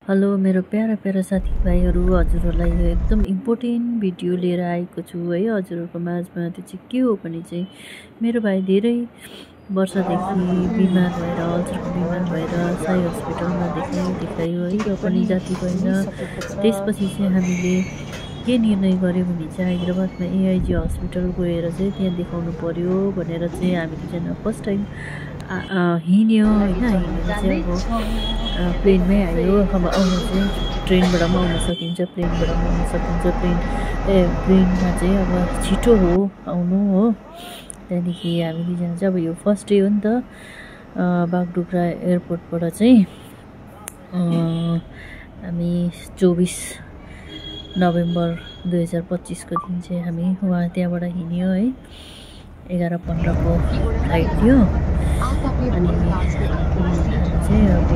Hello मेरो para para साथीभाइहरू, हजुरहरूलाई यो एकदम इम्पोर्टेन्ट भिडियो लिएर आएको छु है। हजुरहरूको माझमा त्यो चाहिँ के हो भने चाहिँ मेरो भाइ धेरै वर्षदेखि बिमार भएर अल्सरको बिमार भएर साई हस्पिटलमा देखायो है, र पनि जाति भएन। त्यसपछि चाहिँ हामीले के निर्णय गर्यो भने चाहिँ हैदराबादमा एआइजी हस्पिटल गएर चाहिँ त्यहाँ देखाउनु पर्यो भनेर चाहिँ हामी दुईजना फर्स्ट टाइम हिँड्यो होइन। हिँडेर चाहिँ अब प्लेनमै आयो। अब आउनु चाहिँ ट्रेनबाट पनि आउन सकिन्छ, प्लेनबाट पनि आउन सकिन्छ। प्लेनमा चाहिँ अब छिटो हो आउनु हो। त्यहाँदेखि हामी दुईजना चाहिँ अब यो फर्स्ट डे हो नि त, बागडोग्रा एयरपोर्टबाट चाहिँ हामी 24 नोभेम्बर 2025 को दिन चाहिँ हामी वहाँ त्यहाँबाट हिँड्यो है। 11:15 को फ्लाइट थियो। अनि चाहिँ अब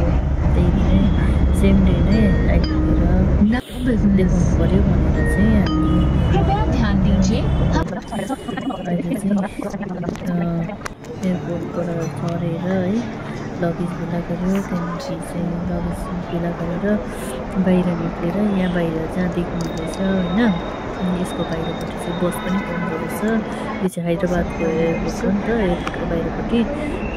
त्यही दिनै सेम डे नै आइपुगेर देखाउनु पर्यो भनेर चाहिँ हामी अहिले चाहिँ एयरपोर्टबाट चढेर है लगेज भेला गऱ्यो। त्यहाँदेखि चाहिँ लगेज भेला गरेर बाहिर निक्लेर यहाँ बाहिर जहाँ देख्नु हुँदैछ होइन, यसको बाहिरपट्टि चाहिँ बस पनि पाउँदो रहेछ। यो चाहिँ हैदराबादको एयरपोर्ट हो नि त, एयरपोर्टको बाहिरपट्टि।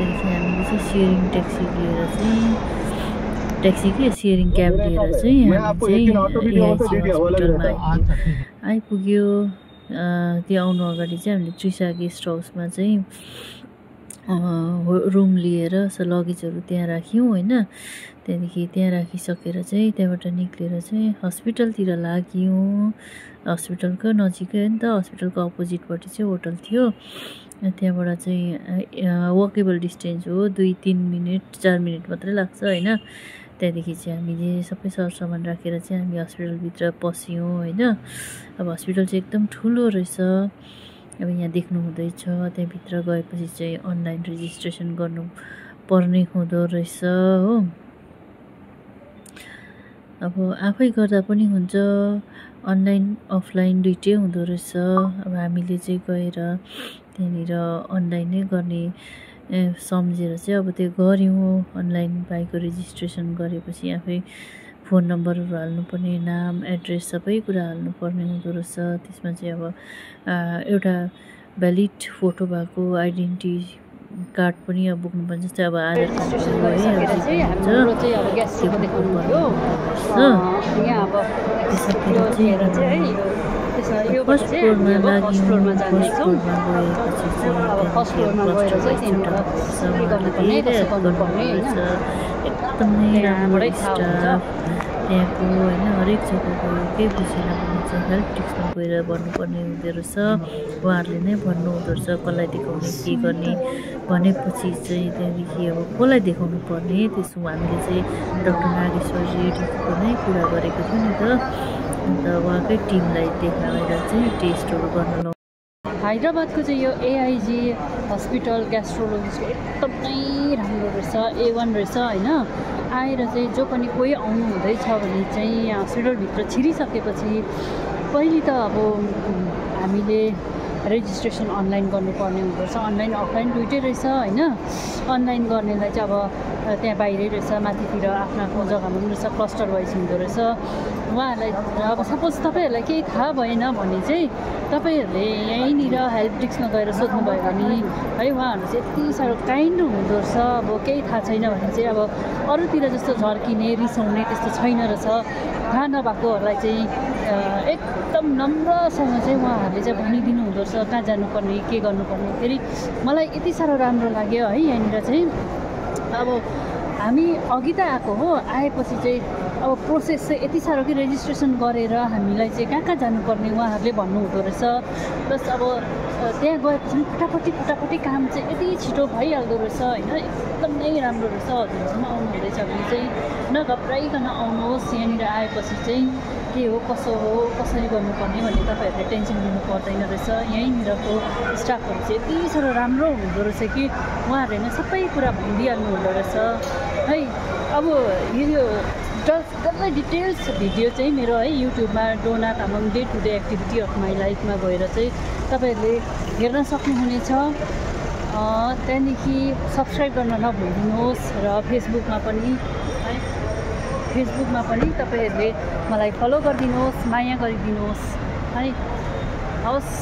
त्यहाँदेखि हामीले चाहिँ सेयरिङ ट्याक्सी लिएर चाहिँ सेयरिङ क्याब लिएर चाहिँ हामी चाहिँ एआइजी हस्पिटलमा आइपुग्यो। त्यो आउनु अगाडि चाहिँ हामीले त्रिसा गेस्ट हाउसमा चाहिँ रुम लिएर लगेजहरू त्यहाँ राख्यौँ होइन। त्यहाँदेखि त्यहाँ राखिसकेर चाहिँ त्यहाँबाट निक्लेर चाहिँ हस्पिटलतिर लाग्यौँ। हस्पिटलको नजिकै हो नि त, हस्पिटलको अपोजिटपट्टि चाहिँ होटल थियो। त्यहाँबाट चाहिँ वकेबल डिस्टेन्स हो, 2-3 मिनट 4 मिनट मात्रै लाग्छ होइन। त्यहाँदेखि चाहिँ हामीले सबै सरसामान राखेर चाहिँ हामी हस्पिटलभित्र पस्यौँ होइन। अब हस्पिटल चाहिँ एकदम ठुलो रहेछ। अब यहाँ देख्नु हुँदैछ, त्यहाँभित्र गएपछि चाहिँ अनलाइन रेजिस्ट्रेसन गर्नु पर्ने हुँदो रहेछ हो। अब आफै गर्दा पनि हुन्छ, अनलाइन अफलाइन दुइटै हुँदो रहेछ। अब हामीले चाहिँ गएर त्यहाँनिर अनलाइनै गर्ने सम्झेर चाहिँ अब त्यो गऱ्यौँ। अनलाइन बाइकको रेजिस्ट्रेसन गरेपछि आफै फोन नम्बरहरू हाल्नुपर्ने, नाम एड्रेस सबै कुरा हाल्नुपर्ने हुँदो रहेछ। त्यसमा चाहिँ अब एउटा भ्यालिड फोटो भएको आइडेन्टिटी कार्ड पनि अब बोक्नुपर्छ। जस्तै अब आधार कार्ड फर्स्ट फ्लोरमा लाग्यौँ। फर्स्ट फ्लोरमा गएपछि चाहिँ एकदमै राम्रो स्टाफ त्यहाँको होइन। हरेक जग्गाको केही बुझेन भने चाहिँ हेल्प डेस्कमा गएर भन्नुपर्ने हुँदो रहेछ। उहाँहरूले नै भन्नुहुँदो रहेछ कसलाई देखाउने के गर्ने भनेपछि चाहिँ त्यहाँदेखि अब कसलाई देखाउनु पर्ने त्यसो हामीले चाहिँ डाक्टर नागेश्वर रेड्डीको नै कुरा गरेको थियौँ नि त। अन्त उहाँकै टिमलाई देखाएर चाहिँ टेस्टहरू गर्न लाउँ। हैदराबादको चाहिँ यो एआइजी हस्पिटल ग्यास्ट्रोलोजिस्टको एकदमै राम्रो रहेछ, A1 रहेछ होइन। आएर चाहिँ जो पनि कोही आउनु हुँदैछ भने चाहिँ यहाँ हस्पिटलभित्र छिरिसकेपछि पहिले त अब हामीले रेजिस्ट्रेसन अनलाइन गर्नुपर्ने हुँदो रहेछ। अनलाइन अफलाइन दुइटै रहेछ होइन। अनलाइन गर्नेलाई चाहिँ अब त्यहाँ बाहिरै रहेछ, माथितिर आफ्नो आफ्नो जग्गामा पनि रहेछ, क्लस्टर वाइज हुँदो रहेछ। उहाँहरूलाई अब सपोज तपाईँहरूलाई केही थाहा भएन भने चाहिँ तपाईँहरूले यहीँनिर हेल्प डेस्कमा गएर सोध्नुभयो भने है उहाँहरू चाहिँ यति साह्रो काइन्ड हुँदो रहेछ। अब केही थाहा छैन भने चाहिँ अब अरूतिर जस्तो झर्किने रिसाउने त्यस्तो छैन रहेछ। थाहा नभएकोहरूलाई चाहिँ एकदम नम्रसँग चाहिँ उहाँहरूले चाहिँ भनिदिनु हुँदो रहेछ कहाँ जानुपर्ने के गर्नुपर्ने। फेरि मलाई यति साह्रो राम्रो लाग्यो है यहाँनिर चाहिँ। अब हामी अघि त आएको हो, आएपछि चाहिँ अब प्रोसेस चाहिँ यति साह्रो कि रेजिस्ट्रेसन गरेर हामीलाई चाहिँ कहाँ कहाँ जानुपर्ने उहाँहरूले भन्नुहुँदो रहेछ। प्लस अब त्यहाँ गएपछि फटाफटी काम चाहिँ यति छिटो भइहाल्दो रहेछ होइन। एकदमै राम्रो रहेछ। हजुरसम्म आउनु हुँदैछ भने चाहिँ नघबराइकन आउनुहोस्। यहाँनिर आएपछि चाहिँ के हो कसो हो कसरी गर्नुपर्ने भन्ने तपाईँहरूले टेन्सन लिनु पर्दैन रहेछ। यहीँनिरको स्टाफहरू चाहिँ यति साह्रो राम्रो हुँदो रहेछ कि उहाँहरूले नै सबै कुरा भनिदिइहाल्नु हुँदो रहेछ है। अब यो डल्लै डिटेल्स भिडियो चाहिँ मेरो है युट्युबमा Dona Tamang day to day activity of my लाइफमा गएर चाहिँ तपाईँहरूले हेर्न सक्नुहुनेछ। त्यहाँदेखि सब्सक्राइब गर्न नभुलिदिनुहोस् र फेसबुकमा पनि है फेसबुकमा पनि तपाईँहरूले मलाई फलो गरिदिनुहोस्, माया गरिदिनुहोस् है। हवस्,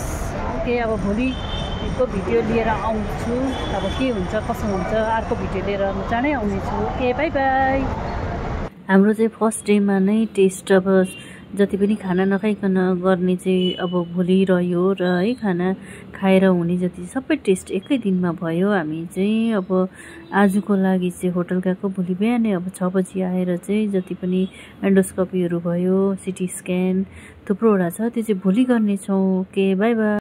ओके, अब भोलिको भिडियो लिएर आउँछु। अब के हुन्छ कसो हुन्छ अर्को भिडियो लिएर म चाँडै आउनेछु। Okay, by by. हाम्रो चाहिँ फर्स्ट डेमा नै टेस्ट अब जति पनि खाना नखाइकन गर्ने चाहिँ अब भोलि रह्यो र है, खाना खाएर हुने जति सबै टेस्ट एकै दिनमा भयो। हामी चाहिँ अब आजको लागि चाहिँ होटल गएको, भोलि बिहानै अब 6 बजी आएर चाहिँ जति पनि एन्डोस्कोपीहरू भयो, सिटी स्क्यान थुप्रोवटा छ, त्यो चाहिँ भोलि गर्नेछौँ। Okay, by by.